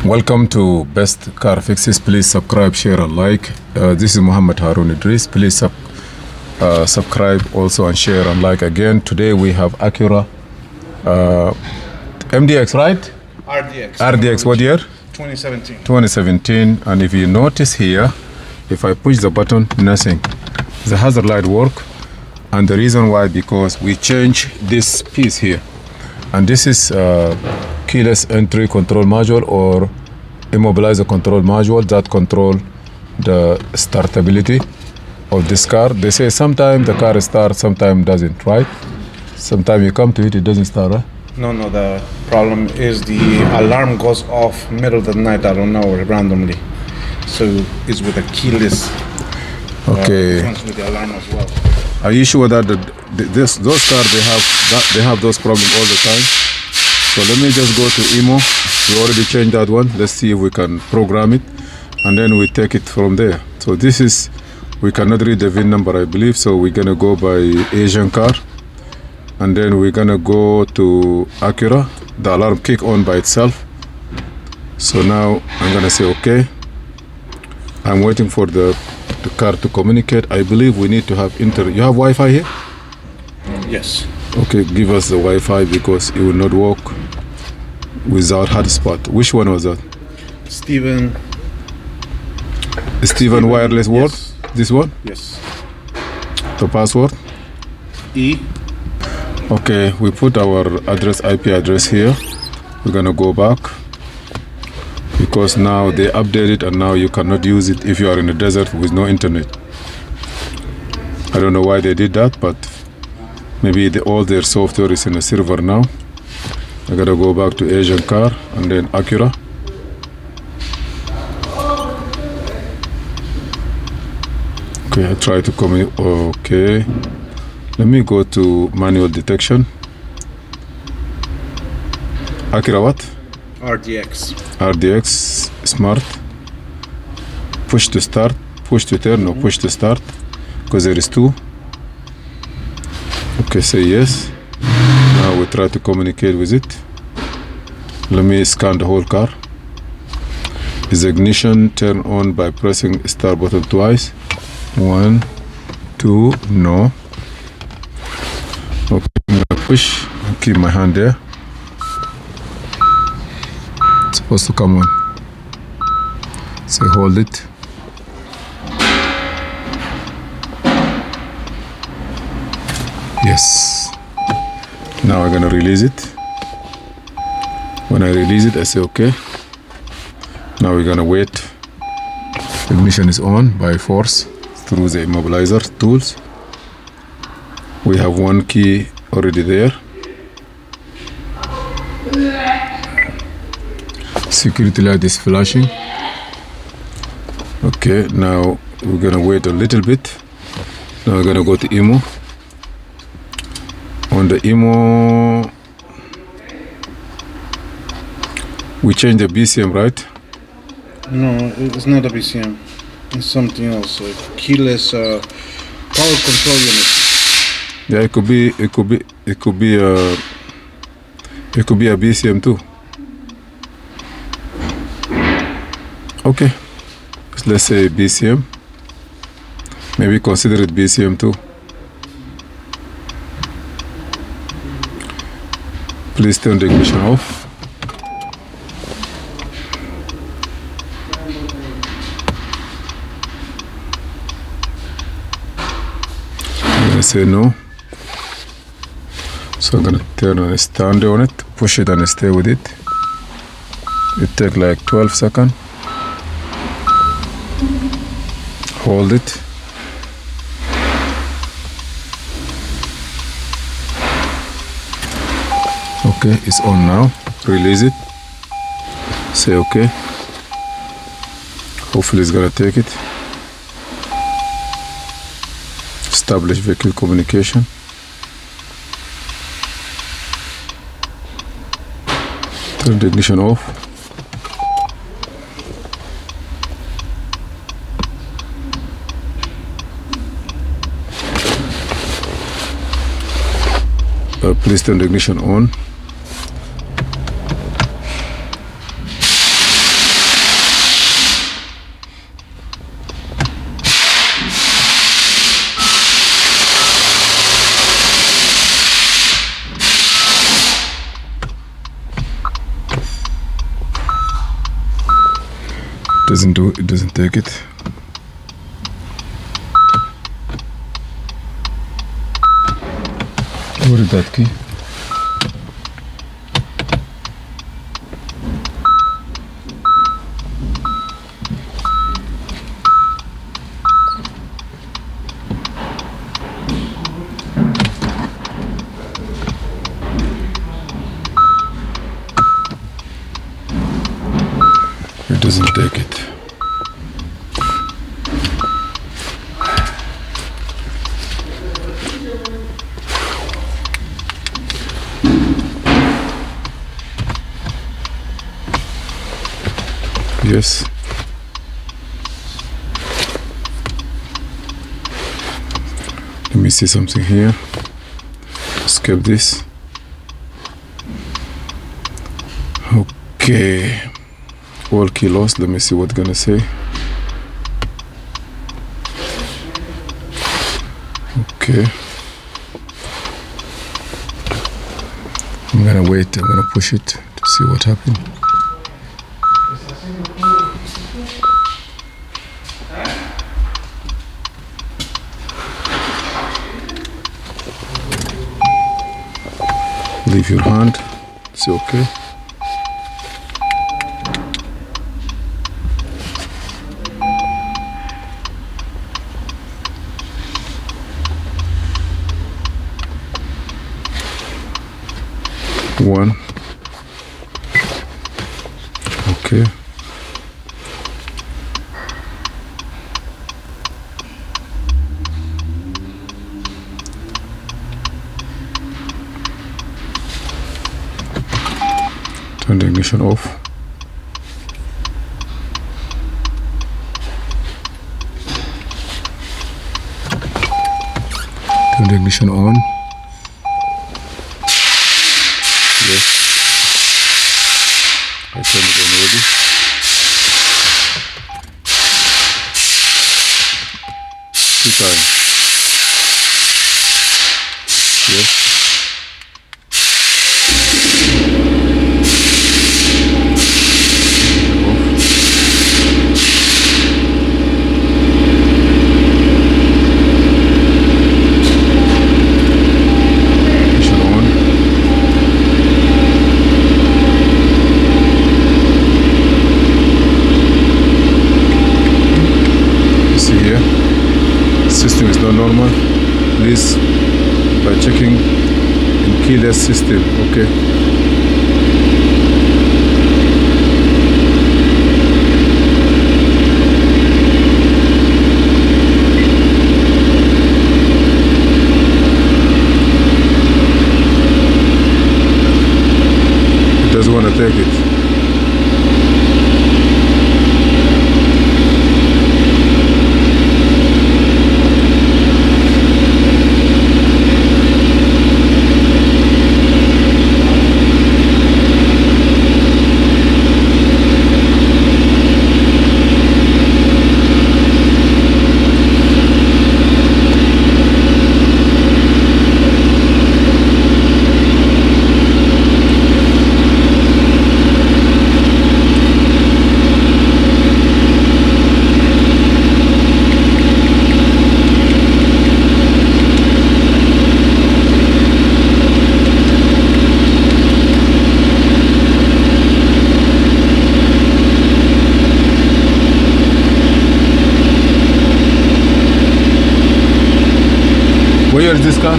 Welcome to Best Car Fixes. Please subscribe, share, and like. This is Muhammad Harun Idris. Please subscribe also and share and like again. Today we have Acura MDX, right? RDX. RDX, what year? 2017. 2017. And if you notice here, if I push the button, nothing. The hazard light work. And the reason why, because we change this piece here. And this is keyless entry control module or immobilizer control module that control the startability of this car. They say sometimes the car starts, sometimes doesn't, right? Sometimes you come to it, it doesn't start, right? No, the problem is the alarm goes off middle of the night, I don't know, randomly. So it's with a keyless. Okay. Comes with the alarm as well. Are you sure that those cars they have those problems all the time? So let me just go to Imo. We already changed that one. Let's see if we can program it, and then we take it from there. So this is, we cannot read the VIN number, I believe. So we're gonna go by Asian car, and then we're gonna go to Acura. The alarm kick on by itself. So now I'm gonna say okay. I'm waiting for the car to communicate. I believe we need to have internet. You have Wi-Fi here? Yes. Okay, give us the Wi-Fi because it will not work without hotspot. Which one was that? Steven Wireless Word? Yes. This one? Yes. The password? E. Okay, we put our address, IP address here. We're gonna go back because now they updated and now you cannot use it if you are in the desert with no internet. I don't know why they did that, but maybe all their software is in a server now. I gotta go back to Asian car and then Acura. Okay, I try to communicate. Okay, let me go to manual detection. Acura what? RDX. RDX smart. Push to start, push to turn, or push to start, because there is two. Okay, say yes. Now we try to communicate with it. Let me scan the whole car. Is ignition turned on by pressing start button twice? 1, 2, no. Okay, I'm gonna push and keep my hand there. It's supposed to come on. Say hold it. Yes. Now I'm gonna release it. When I release it, I say okay. Now we're gonna wait. Ignition is on by force through the immobilizer tools. We have one key already there. Security light is flashing. Okay, now we're gonna wait a little bit. Now we're gonna go to Imo. On the Imo, we changed the BCM, right? No, it's not a BCM. It's something else. A keyless power control unit. Yeah, it could be a BCM too. Okay, let's say BCM. Maybe consider it BCM too. Please turn the ignition off. I'm gonna say no. So I'm gonna turn and stand on it, push it and stay with it. It takes like 12 seconds. Hold it. Okay, it's on now. Release it. Say okay. Hopefully it's gonna take it. Establish vehicle communication. Turn the ignition off. Please turn the ignition on. It doesn't take it. Where is that key? It doesn't take it. Yes. Let me see something here. Skip this. Okay. All key lost. Let me see what's gonna say. Okay. I'm gonna wait. I'm gonna push it to see what happened. Leave your hand. It's okay. One. Okay. Turn the ignition off. Turn the ignition on. Yes. I turned it on already. Two times. Yes. System is not normal. Please, by checking in keyless system. Okay. It doesn't want to take it. Where is this car?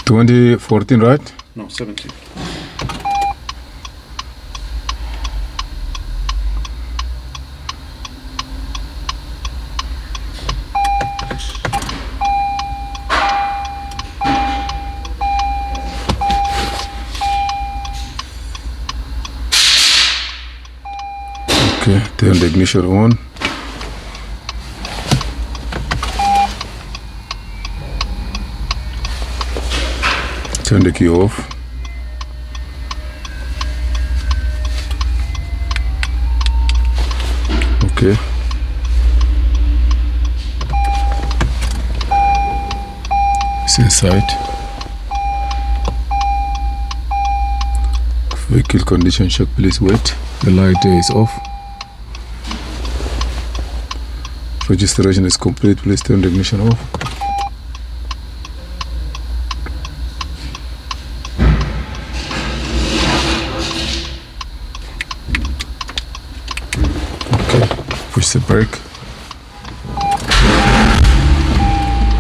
$2014, right? No, 17. Okay, turn the ignition on. Turn the key off. Okay. It's inside. Vehicle condition check, please wait. The light is off. Registration is complete, please turn the ignition off. Okay, push the brake.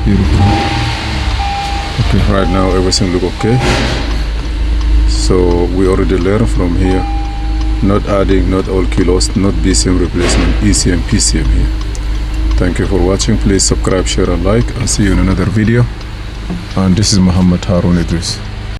Beautiful. Okay, right now everything look okay. So we already learned from here, not adding, not all kilos, not BCM replacement, ECM, PCM here. Thank you for watching. Please subscribe, share and like. I'll see you in another video. And this is Muhammad Harun Idris.